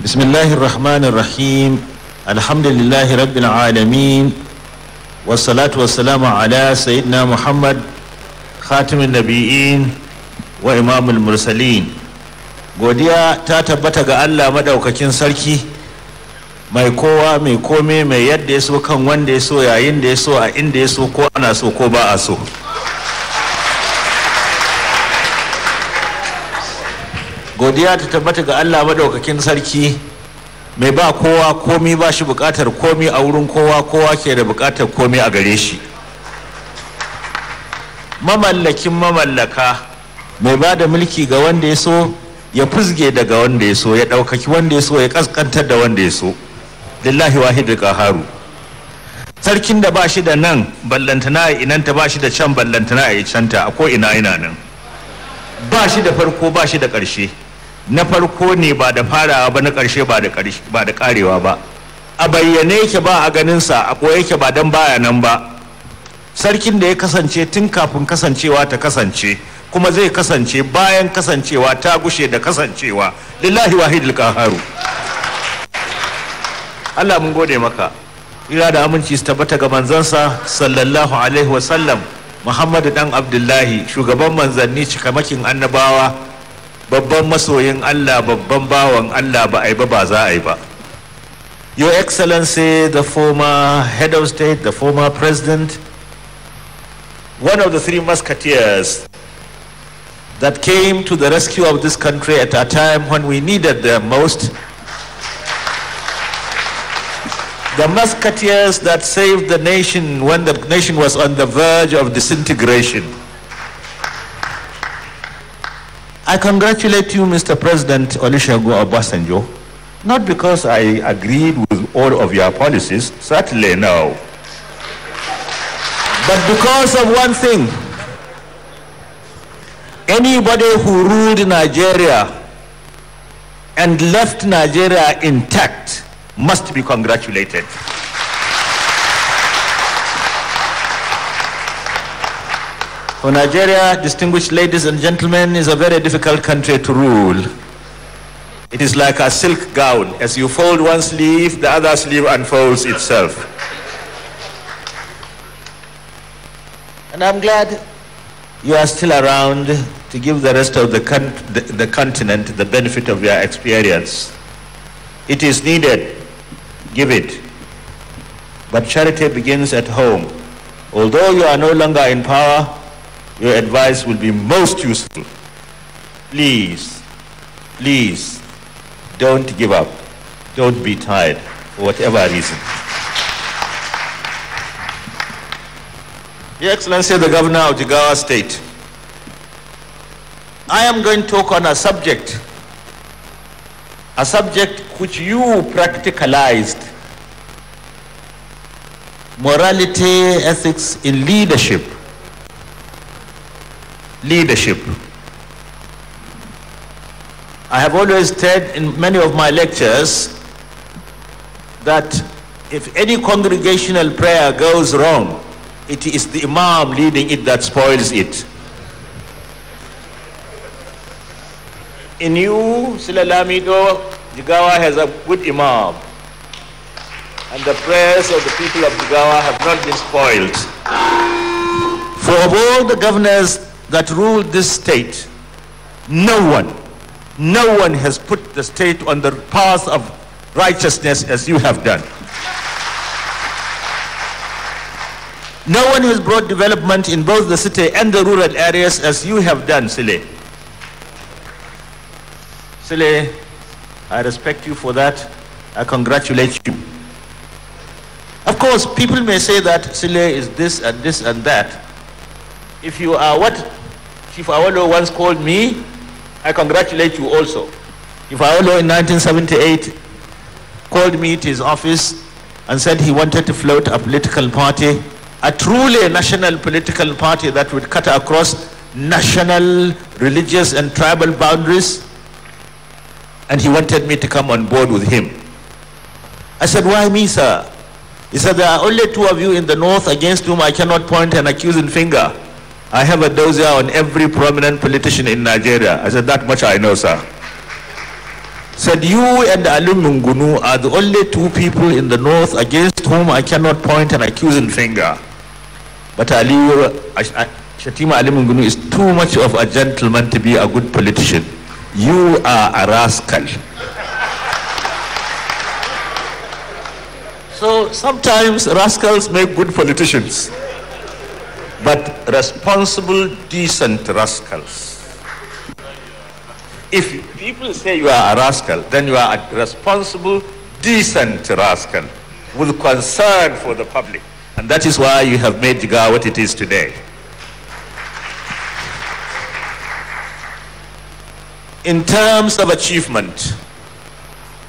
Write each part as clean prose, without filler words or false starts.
بسم الله الرحمن الرحيم الحمد لله رب العالمين والصلاة والسلام على سيدنا محمد خاتم النبيين وإمام المرسلين. godiya ta tabbata ga Allah madaukakin sarki mai kowa mai kome mai yadda ya so kan wanda ya so yayin da ya so a inda ya so ko ana so ko ba a so. godiya ta tabbata ga Allah madaukakin sarki mai ba kowa komi ba shi bukatar komi a wurin kowa, kowa ke da bukatar komi a gare shi. mamallakin mamallaka mai ba da mulki ga wanda ya so ya fuzge daga wanda ya so, ya ɗaukaki wanda ya so, ya kaskantar da wanda ya so. lillahi wahidul qaharu. sarkin da ba shi da nan ballantana a inanta, ba shi da can ballantana a canta, a ko ina nan. ba shi da farko ba shi da ƙarshe. na farko ne ba da farawa ba, na ƙarshe ba da ƙarewa ba. a bayyane yake ba a ganinsa, a ɓoye yake ba don baya nan ba. sarkin da ya kasance tun kafin kasancewa ta kasance, kuma zai kasance bayan kasancewa ta gushe da kasancewa. lillahi wahidul qaharu. Allah mun gode maka. ira da aminci su tabbata ga manzansa sallallahu alaihi wasallam Muhammadu dan Abdullahi, shugaban manzanni, cikamakin annabawa, babban masoyin Allah, babban bawan Allah, ba a yi ba za a yi ba. Your Excellency, the former head of state, the former president, one of the three musketeers that came to the rescue of this country at a time when we needed them most, the musketeers that saved the nation when the nation was on the verge of disintegration. I congratulate you, Mr. President Olusegun Obasanjo, not because I agreed with all of your policies, certainly no, but because of one thing. Anybody who ruled Nigeria and left Nigeria intact must be congratulated. For Nigeria, distinguished ladies and gentlemen, is a very difficult country to rule. It is like a silk gown. As you fold one sleeve, the other sleeve unfolds itself. And I'm glad you are still around to give the rest of the continent the benefit of your experience. It is needed. Give it. But charity begins at home. Although you are no longer in power, your advice will be most useful. Please, please, don't give up. Don't be tired for whatever reason. Your Excellency, the Governor of Jigawa State, I am going to talk on a subject which you practicalized: morality, ethics in leadership. Leadership. I have always said in many of my lectures that if any congregational prayer goes wrong, it is the Imam leading it that spoils it. In you, Silalamido, Jigawa has a good Imam, and the prayers of the people of Jigawa have not been spoiled. For of all the governors that ruled this state, no one has put the state on the path of righteousness as you have done. No one has brought development in both the city and the rural areas as you have done, Sile. Sile, I respect you for that. I congratulate you. Of course, people may say that Sile is this and this and that. If you are what Chief Awolo once called me, I congratulate you also. Chief Awolo in 1978 called me to his office and said he wanted to float a political party, a truly national political party that would cut across national, religious and tribal boundaries, and he wanted me to come on board with him. I said, why me, sir? He said, there are only two of you in the north against whom I cannot point an accusing finger. I have a dossier on every prominent politician in Nigeria. I said, that much I know, sir. said, "You and Ali Mungunu are the only two people in the north against whom I cannot point an accusing finger. But Shatima Ali Mungunu is too much of a gentleman to be a good politician. You are a rascal." So sometimes rascals make good politicians, but responsible, decent rascals. If people say you are a rascal, then you are a responsible, decent rascal with concern for the public. And that is why you have made Jigawa what it is today. In terms of achievement,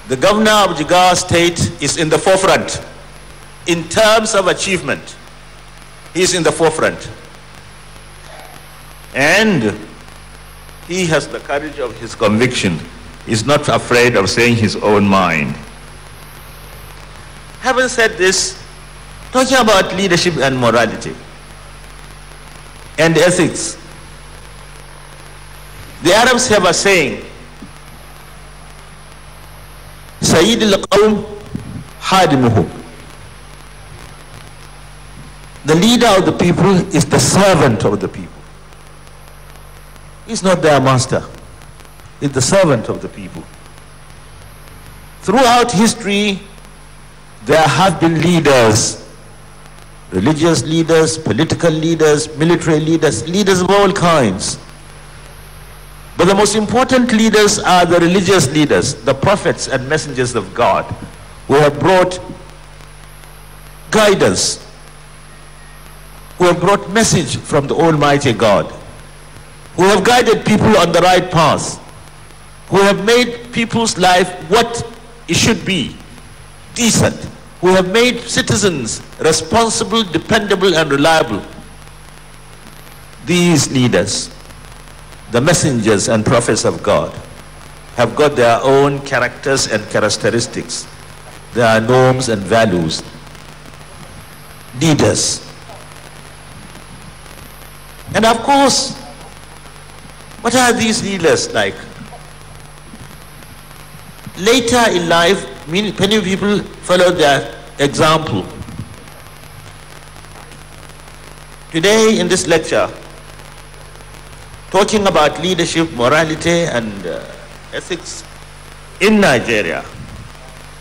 the governor of Jigawa State is in the forefront. In terms of achievement, he is in the forefront. And he has the courage of his conviction. He's not afraid of saying his own mind. Having said this, talking about leadership and morality and ethics, the Arabs have a saying, Sayyid al-Qawm Hadimuhum. The leader of the people is the servant of the people. He's not their master. He's the servant of the people. Throughout history, there have been leaders, religious leaders, political leaders, military leaders, leaders of all kinds. But the most important leaders are the religious leaders, the prophets and messengers of God, who have brought guidance, who have brought message from the Almighty God, who have guided people on the right path, who have made people's life what it should be, decent, who have made citizens responsible, dependable, and reliable. These leaders, the messengers and prophets of God, have got their own characters and characteristics, their norms and values. Leaders. And of course, what are these leaders like? Later in life, many people follow their example. Today in this lecture, talking about leadership, morality, and ethics in Nigeria,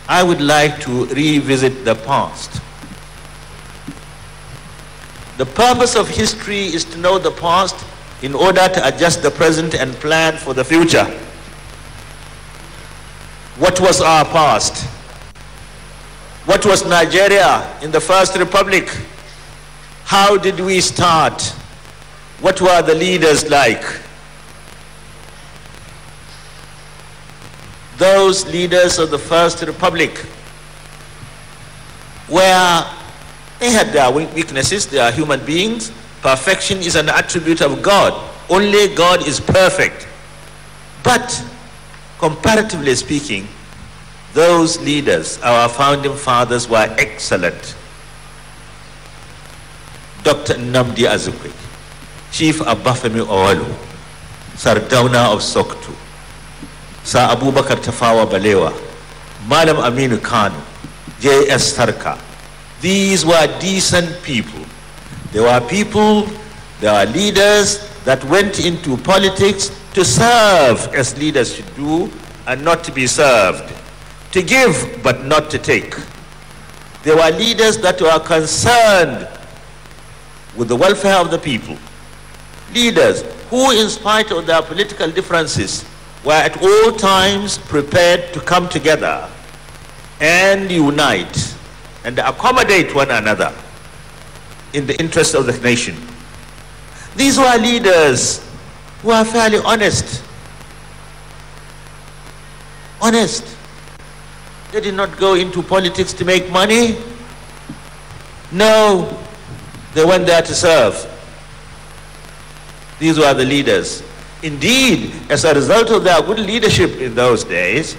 I would like to revisit the past. The purpose of history is to know the past in order to adjust the present and plan for the future. What was our past? What was Nigeria in the First Republic? How did we start? What were the leaders like? Those leaders of the First Republic, where they had their weaknesses, they are human beings. Perfection is an attribute of God. Only God is perfect. But comparatively speaking, those leaders, our founding fathers, were excellent. Dr. Nnamdi Azikiwe, Chief Abafemi Owolu, Sardauna of Sokoto, Sir Abubakar Tafawa Balewa, Malam Aminu Kano, J.S. Sarka. These were decent people. They were people, they were leaders that went into politics to serve as leaders should do and not to be served. To give but not to take. They were leaders that were concerned with the welfare of the people. Leaders who, in spite of their political differences, were at all times prepared to come together and unite and accommodate one another in the interest of the nation. These were leaders who are fairly honest. Honest. They did not go into politics to make money. No, they went there to serve. These were the leaders. Indeed, as a result of their good leadership in those days,